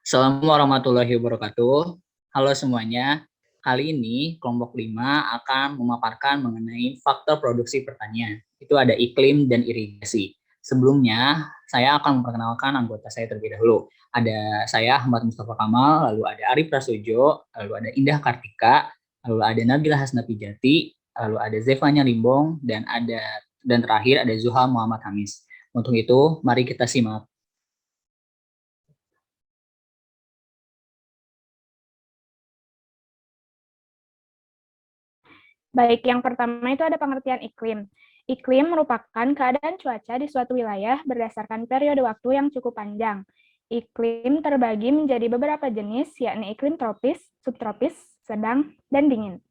Assalamualaikum warahmatullahi wabarakatuh. Halo semuanya. Kali ini kelompok 5 akan memaparkan mengenai faktor produksi pertanian. Itu ada iklim dan irigasi. Sebelumnya, saya akan memperkenalkan anggota saya terlebih dahulu. Ada saya Ahmad Mustafa Kamal, lalu ada Ari Prasojo, lalu ada Indah Kartika, lalu ada Nabila Hasnapijati, lalu ada Zevanya Limbong, dan terakhir ada Zuhal Muhammad Hamis. Untuk itu, mari kita simak. Baik, yang pertama itu ada pengertian iklim. Iklim merupakan keadaan cuaca di suatu wilayah berdasarkan periode waktu yang cukup panjang. Iklim terbagi menjadi beberapa jenis, yakni iklim tropis, subtropis, sedang, dan dingin.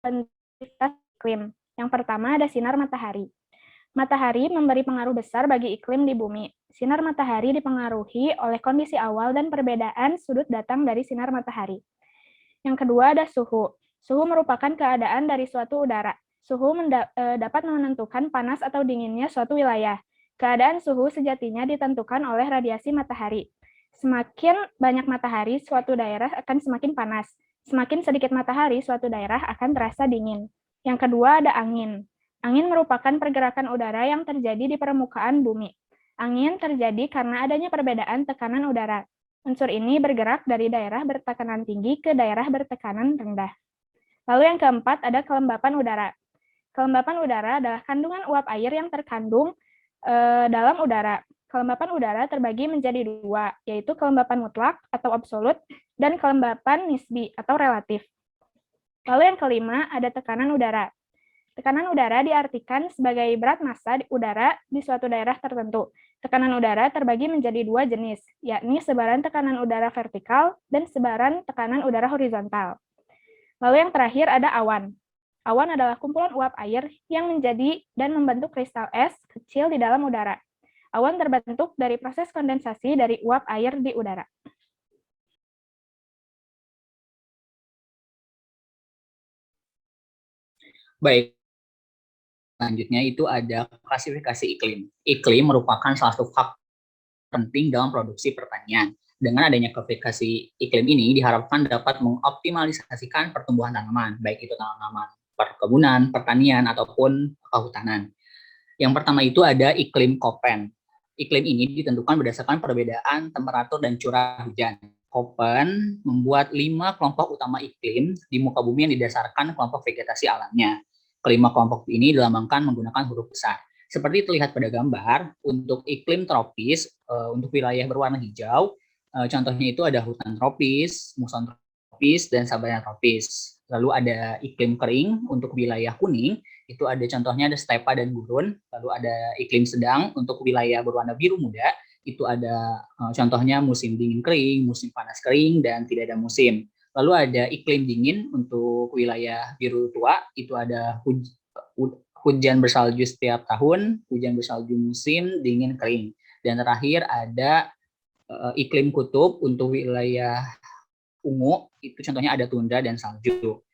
Intensitas iklim. Yang pertama ada sinar matahari. Matahari memberi pengaruh besar bagi iklim di bumi. Sinar matahari dipengaruhi oleh kondisi awal dan perbedaan sudut datang dari sinar matahari. Yang kedua ada suhu. Suhu merupakan keadaan dari suatu udara. Suhu dapat menentukan panas atau dinginnya suatu wilayah. Keadaan suhu sejatinya ditentukan oleh radiasi matahari. Semakin banyak matahari, suatu daerah akan semakin panas. Semakin sedikit matahari, suatu daerah akan terasa dingin. Yang kedua ada angin. Angin merupakan pergerakan udara yang terjadi di permukaan bumi. Angin terjadi karena adanya perbedaan tekanan udara. Unsur ini bergerak dari daerah bertekanan tinggi ke daerah bertekanan rendah. Lalu yang keempat ada kelembapan udara. Kelembapan udara adalah kandungan uap air yang terkandung dalam udara. Kelembapan udara terbagi menjadi dua, yaitu kelembapan mutlak atau absolut dan kelembapan nisbi atau relatif. Lalu yang kelima ada tekanan udara. Tekanan udara diartikan sebagai berat massa udara di suatu daerah tertentu. Tekanan udara terbagi menjadi dua jenis, yakni sebaran tekanan udara vertikal dan sebaran tekanan udara horizontal. Lalu yang terakhir ada awan. Awan adalah kumpulan uap air yang menjadi dan membentuk kristal es kecil di dalam udara. Awan terbentuk dari proses kondensasi dari uap air di udara. Baik, selanjutnya itu ada klasifikasi iklim. Iklim merupakan salah satu faktor penting dalam produksi pertanian. Dengan adanya klasifikasi iklim ini diharapkan dapat mengoptimalisasikan pertumbuhan tanaman, baik itu tanaman perkebunan, pertanian, ataupun kehutanan. Yang pertama itu ada iklim Köppen. Iklim ini ditentukan berdasarkan perbedaan temperatur dan curah hujan. Köppen membuat 5 kelompok utama iklim di muka bumi yang didasarkan kelompok vegetasi alamnya. Kelima kelompok ini dilambangkan menggunakan huruf besar. Seperti terlihat pada gambar, untuk iklim tropis, untuk wilayah berwarna hijau, contohnya itu ada hutan tropis, muson tropis, dan sabana tropis. Lalu ada iklim kering untuk wilayah kuning, itu ada contohnya ada stepa dan gurun. Lalu ada iklim sedang untuk wilayah berwarna biru muda, itu ada contohnya musim dingin kering, musim panas kering, dan tidak ada musim. Lalu ada iklim dingin untuk wilayah biru tua, itu ada hujan bersalju setiap tahun, hujan bersalju musim, dingin kering. Dan terakhir ada iklim kutub untuk wilayah ungu, itu contohnya ada tundra dan salju.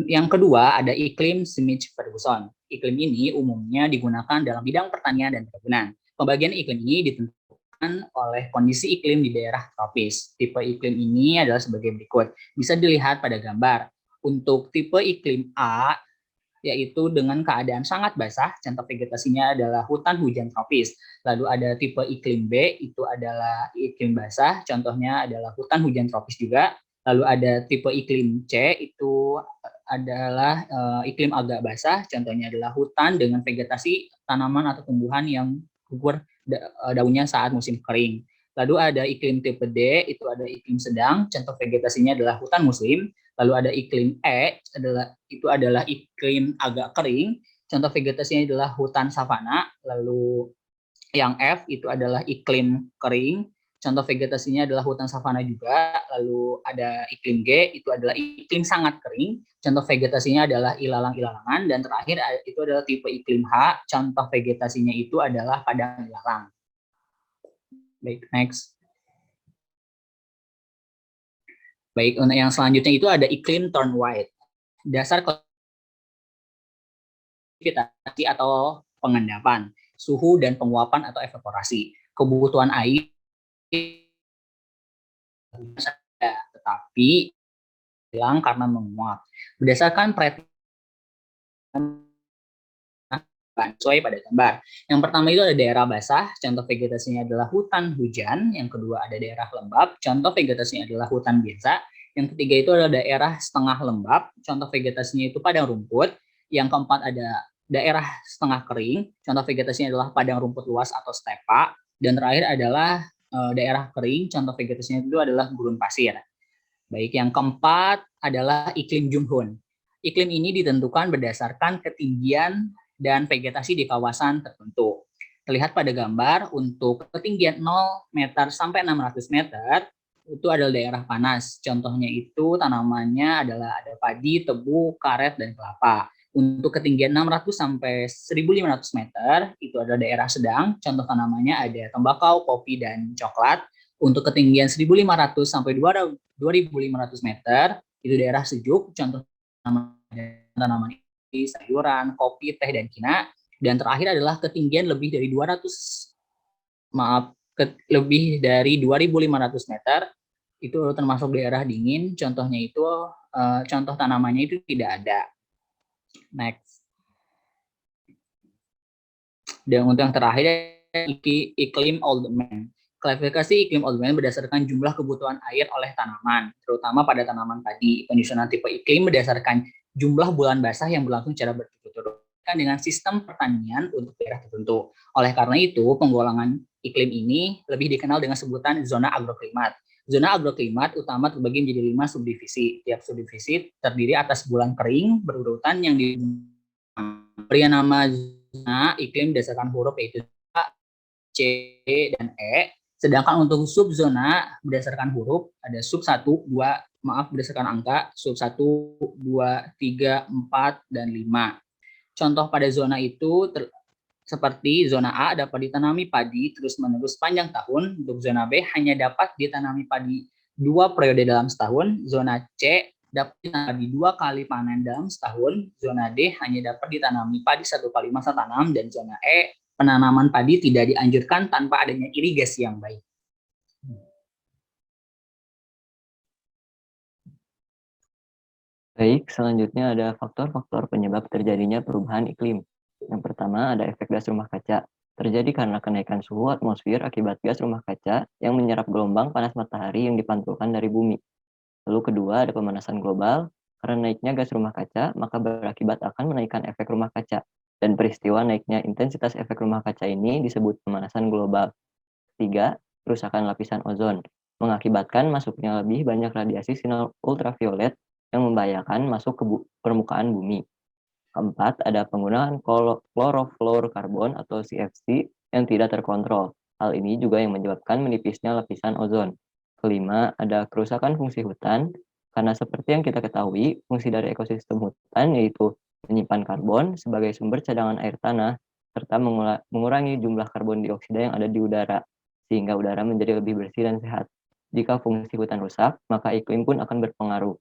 Yang kedua ada iklim semi-Ferguson. Iklim ini umumnya digunakan dalam bidang pertanian dan perkebunan. Pembagian iklim ini ditentukan oleh kondisi iklim di daerah tropis. Tipe iklim ini adalah sebagai berikut. Bisa dilihat pada gambar. Untuk tipe iklim A, yaitu dengan keadaan sangat basah, contoh vegetasinya adalah hutan hujan tropis. Lalu ada tipe iklim B, itu adalah iklim basah, contohnya adalah hutan hujan tropis juga. Lalu ada tipe iklim C, itu adalah iklim agak basah, contohnya adalah hutan dengan vegetasi tanaman atau tumbuhan yang gugur daunnya saat musim kering. Lalu ada iklim tipe D, itu ada iklim sedang, contoh vegetasinya adalah hutan musim. Lalu ada iklim E, itu adalah iklim agak kering, contoh vegetasinya adalah hutan savana. Lalu yang F itu adalah iklim kering, contoh vegetasinya adalah hutan savana juga. Lalu ada iklim G, itu adalah iklim sangat kering, contoh vegetasinya adalah ilalang-ilalangan. Dan terakhir itu adalah tipe iklim H, contoh vegetasinya itu adalah padang ilalang. Baik, next. Baik, untuk yang selanjutnya itu ada iklim turn white. Dasar klasifikasi atau pengendapan, suhu dan penguapan atau evaporasi. kebutuhan air, tetapi hilang karena menguap. Berdasarkan perhitungan sesuai pada gambar. Yang pertama itu ada daerah basah, contoh vegetasinya adalah hutan hujan. Yang kedua ada daerah lembab, contoh vegetasinya adalah hutan biasa. Yang ketiga itu adalah daerah setengah lembab, contoh vegetasinya itu padang rumput. Yang keempat ada daerah setengah kering, contoh vegetasinya adalah padang rumput luas atau stepa. Dan terakhir adalah daerah kering, contoh vegetasinya itu adalah gurun pasir. Baik, yang keempat adalah iklim Junghun. Iklim ini ditentukan berdasarkan ketinggian dan vegetasi di kawasan tertentu. Terlihat pada gambar, untuk ketinggian 0 meter sampai 600 meter, itu adalah daerah panas. Contohnya itu tanamannya adalah ada padi, tebu, karet, dan kelapa. Untuk ketinggian 600 sampai 1.500 meter, itu adalah daerah sedang. Contoh tanamannya ada tembakau, kopi, dan coklat. Untuk ketinggian 1.500 sampai 2.500 meter, itu daerah sejuk, contoh tanaman sayuran, kopi, teh, dan kina. Dan terakhir adalah ketinggian lebih dari 2.500 meter, itu termasuk daerah dingin, contohnya itu, contoh tanamannya itu tidak ada. Next. Dan untuk yang terakhir, iklim Oldman. Klasifikasi iklim Oldman berdasarkan jumlah kebutuhan air oleh tanaman, terutama pada tanaman padi. Penyusunan tipe iklim berdasarkan jumlah bulan basah yang berlangsung secara berturut-turut dengan sistem pertanian untuk daerah tertentu. Oleh karena itu, penggolongan iklim ini lebih dikenal dengan sebutan zona agroklimat. Zona agroklimat utama terbagi menjadi 5 subdivisi. Tiap subdivisi terdiri atas bulan kering berurutan yang diberi nama zona iklim berdasarkan huruf yaitu A, C, dan E. Sedangkan untuk subzona berdasarkan huruf ada sub 1, 2, berdasarkan angka, sub 1, 2, 3, 4, dan 5. Contoh pada zona itu seperti zona A dapat ditanami padi terus-menerus sepanjang tahun. Untuk zona B hanya dapat ditanami padi 2 periode dalam setahun. Zona C dapat ditanami 2 kali panen dalam setahun. Zona D hanya dapat ditanami padi 1 kali masa tanam. Dan zona E, penanaman padi tidak dianjurkan tanpa adanya irigasi yang baik. Baik, selanjutnya ada faktor-faktor penyebab terjadinya perubahan iklim. Yang pertama ada efek gas rumah kaca. Terjadi karena kenaikan suhu atmosfer akibat gas rumah kaca yang menyerap gelombang panas matahari yang dipantulkan dari bumi. Lalu kedua ada pemanasan global. Karena naiknya gas rumah kaca, maka berakibat akan menaikkan efek rumah kaca. Dan peristiwa naiknya intensitas efek rumah kaca ini disebut pemanasan global. Ketiga, kerusakan lapisan ozon. Mengakibatkan masuknya lebih banyak radiasi sinar ultraviolet yang membahayakan masuk ke permukaan bumi. Keempat, ada penggunaan klorofluorokarbon atau CFC yang tidak terkontrol. Hal ini juga yang menyebabkan menipisnya lapisan ozon. Kelima, ada kerusakan fungsi hutan. Karena seperti yang kita ketahui, fungsi dari ekosistem hutan yaitu menyimpan karbon sebagai sumber cadangan air tanah, serta mengurangi jumlah karbon dioksida yang ada di udara, sehingga udara menjadi lebih bersih dan sehat. Jika fungsi hutan rusak, maka iklim pun akan berpengaruh.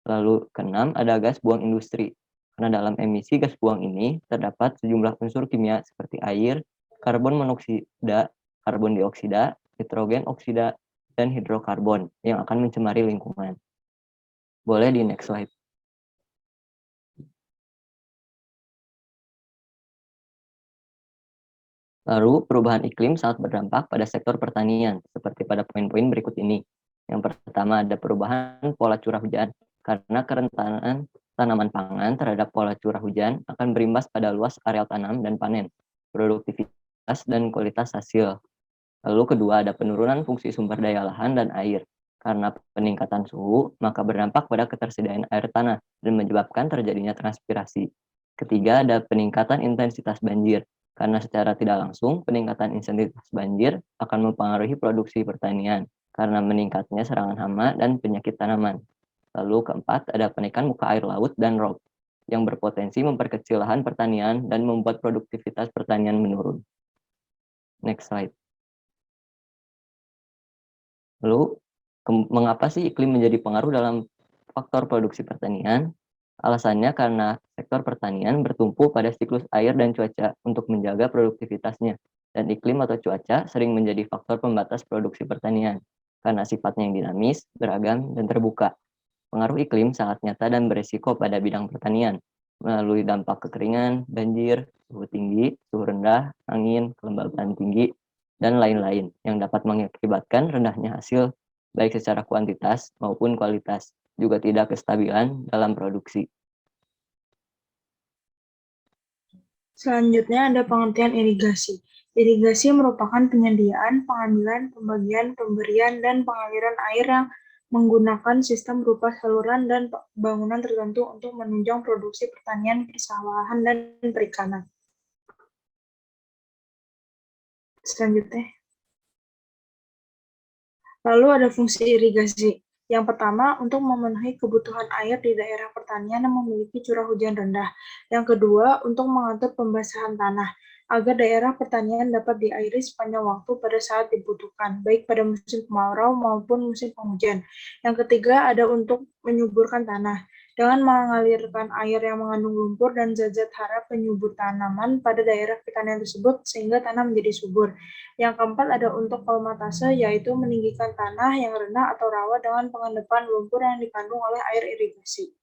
Lalu keenam, ada gas buang industri. Karena dalam emisi gas buang ini terdapat sejumlah unsur kimia seperti air, karbon monoksida, karbon dioksida, nitrogen oksida, dan hidrokarbon yang akan mencemari lingkungan. Boleh di next slide. Lalu, perubahan iklim sangat berdampak pada sektor pertanian, seperti pada poin-poin berikut ini. Yang pertama ada perubahan pola curah hujan, karena kerentanan tanaman pangan terhadap pola curah hujan akan berimbas pada luas areal tanam dan panen, produktivitas, dan kualitas hasil. Lalu kedua ada penurunan fungsi sumber daya lahan dan air. Karena peningkatan suhu, maka berdampak pada ketersediaan air tanah dan menyebabkan terjadinya transpirasi. Ketiga ada peningkatan intensitas banjir. Karena secara tidak langsung, peningkatan intensitas banjir akan mempengaruhi produksi pertanian karena meningkatnya serangan hama dan penyakit tanaman. Lalu keempat, ada penaikan muka air laut dan rob yang berpotensi memperkecil lahan pertanian dan membuat produktivitas pertanian menurun. Next slide. Lalu, mengapa sih iklim menjadi pengaruh dalam faktor produksi pertanian? Alasannya karena sektor pertanian bertumpu pada siklus air dan cuaca untuk menjaga produktivitasnya. Dan iklim atau cuaca sering menjadi faktor pembatas produksi pertanian, karena sifatnya yang dinamis, beragam, dan terbuka. Pengaruh iklim sangat nyata dan beresiko pada bidang pertanian, melalui dampak kekeringan, banjir, suhu tinggi, suhu rendah, angin, kelembaban tinggi, dan lain-lain yang dapat mengakibatkan rendahnya hasil, baik secara kuantitas maupun kualitas, juga tidak kestabilan dalam produksi. Selanjutnya ada pengertian irigasi. Irigasi merupakan penyediaan, pengambilan, pembagian, pemberian, dan pengaliran air yang menggunakan sistem berupa saluran dan bangunan tertentu untuk menunjang produksi pertanian, persawahan, dan perikanan. Selanjutnya. Lalu ada fungsi irigasi. Yang pertama, untuk memenuhi kebutuhan air di daerah pertanian yang memiliki curah hujan rendah. Yang kedua, untuk mengatur pembasahan tanah, agar daerah pertanian dapat diairi sepanjang waktu pada saat dibutuhkan, baik pada musim kemarau maupun musim penghujan. Yang ketiga, ada untuk menyuburkan tanah, dengan mengalirkan air yang mengandung lumpur dan zat-zat hara penyubur tanaman pada daerah pertanian tersebut, sehingga tanah menjadi subur. Yang keempat ada untuk kolmatase, yaitu meninggikan tanah yang rendah atau rawa dengan pengendapan lumpur yang dikandung oleh air irigasi.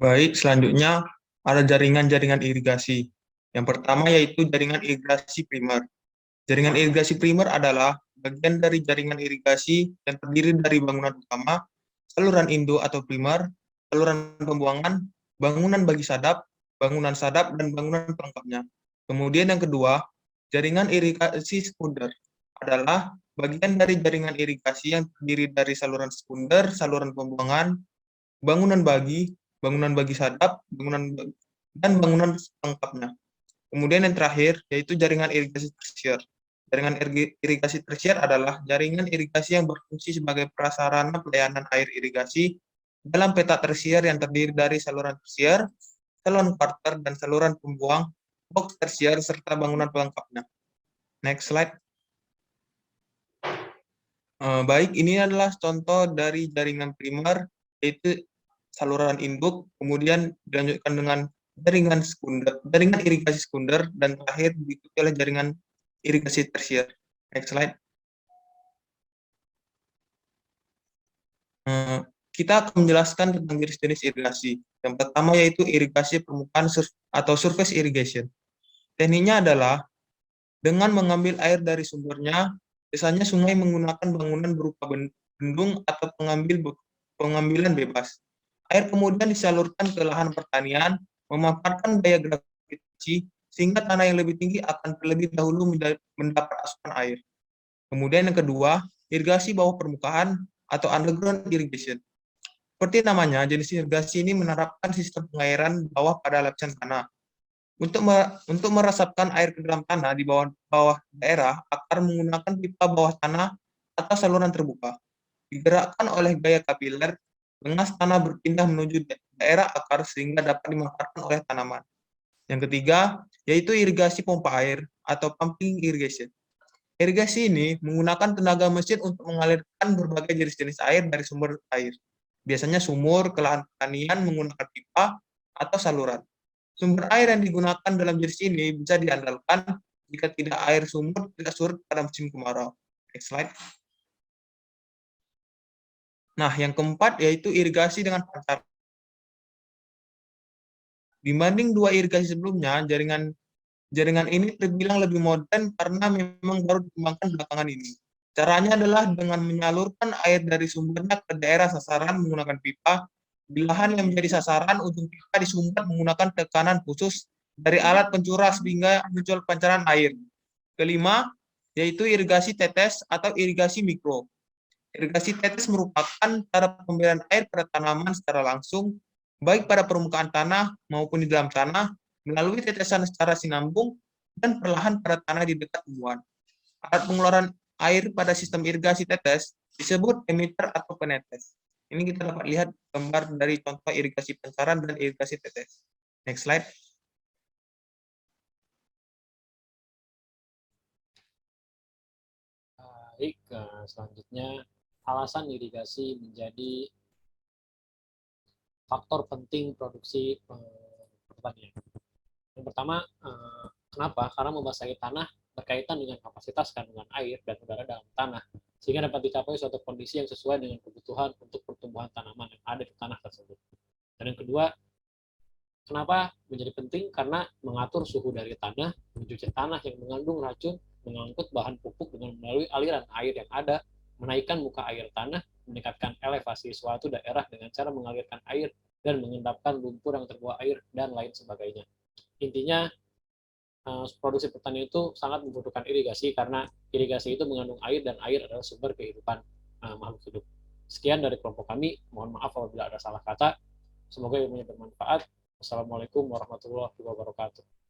Baik, selanjutnya ada jaringan-jaringan irigasi. Yang pertama yaitu jaringan irigasi primer. Jaringan irigasi primer adalah bagian dari jaringan irigasi yang terdiri dari bangunan utama, saluran induk atau primer, saluran pembuangan, bangunan bagi sadap, dan bangunan pelengkapnya. Kemudian yang kedua, jaringan irigasi sekunder adalah bagian dari jaringan irigasi yang terdiri dari saluran sekunder, saluran pembuangan, bangunan bagi sadap, dan bangunan pelengkapnya. Kemudian yang terakhir yaitu jaringan irigasi tersier. Jaringan irigasi tersier adalah jaringan irigasi yang berfungsi sebagai prasarana pelayanan air irigasi dalam peta tersier yang terdiri dari saluran tersier, saluran quarter, dan saluran pembuang, box tersier, serta bangunan pelengkapnya. Next slide. Baik, ini adalah contoh dari jaringan primer, yaitu saluran induk, kemudian dilanjutkan dengan jaringan irigasi sekunder, dan terakhir diikuti oleh jaringan irigasi tersier. Next slide. Kita akan menjelaskan tentang jenis-jenis irigasi. Yang pertama yaitu irigasi permukaan atau surface irrigation. Tekniknya adalah dengan mengambil air dari sumbernya, biasanya sungai menggunakan bangunan berupa bendung atau pengambilan bebas. Air kemudian disalurkan ke lahan pertanian, memanfaatkan gaya gravitasi, sehingga tanah yang lebih tinggi akan terlebih dahulu mendapat asupan air. Kemudian yang kedua, irigasi bawah permukaan atau underground irrigation. Seperti namanya, jenis irigasi ini menerapkan sistem pengairan bawah pada lapisan tanah. Untuk meresapkan air ke dalam tanah di bawah daerah, akar menggunakan pipa bawah tanah atau saluran terbuka. Digerakkan oleh gaya kapiler, ngegas tanah berpindah menuju daerah akar sehingga dapat dimanfaatkan oleh tanaman. Yang ketiga, yaitu irigasi pompa air atau pumping irrigation. Irigasi ini menggunakan tenaga mesin untuk mengalirkan berbagai jenis-jenis air dari sumber air. Biasanya sumur ke lahan pertanian menggunakan pipa atau saluran. Sumber air yang digunakan dalam jenis ini bisa diandalkan jika tidak air sumur tidak surut pada musim kemarau. Next slide. Nah, yang keempat yaitu irigasi dengan pancaran. Dibanding dua irigasi sebelumnya, jaringan ini terbilang lebih modern karena memang baru dikembangkan belakangan ini. Caranya adalah dengan menyalurkan air dari sumbernya ke daerah sasaran menggunakan pipa. Di lahan yang menjadi sasaran, ujung pipa disumbat menggunakan tekanan khusus dari alat pencurah sehingga muncul pancaran air. Kelima, yaitu irigasi tetes atau irigasi mikro. Irigasi tetes merupakan cara pemberian air pada tanaman secara langsung, baik pada permukaan tanah maupun di dalam tanah, melalui tetesan secara sinambung dan perlahan pada tanah di dekat tumbuhan. Alat pengeluaran air pada sistem irigasi tetes disebut emitter atau penetes. Ini kita dapat lihat gambar dari contoh irigasi pancaran dan irigasi tetes. Next slide. Baik, selanjutnya alasan irigasi menjadi faktor penting produksi pertanian. pertama, kenapa? Karena membasahi tanah berkaitan dengan kapasitas kandungan air dan udara dalam tanah, sehingga dapat dicapai suatu kondisi yang sesuai dengan kebutuhan untuk pertumbuhan tanaman yang ada di tanah tersebut. Dan yang kedua, kenapa menjadi penting? Karena mengatur suhu dari tanah, mencuci tanah yang mengandung racun, mengangkut bahan pupuk dengan melalui aliran air yang ada, menaikkan muka air tanah, meningkatkan elevasi suatu daerah dengan cara mengalirkan air dan mengendapkan lumpur yang terbawa air, dan lain sebagainya. Intinya, produksi pertanian itu sangat membutuhkan irigasi karena irigasi itu mengandung air dan air adalah sumber kehidupan makhluk hidup. Sekian dari kelompok kami. Mohon maaf apabila ada salah kata. Semoga ilmunya bermanfaat. Wassalamualaikum warahmatullahi wabarakatuh.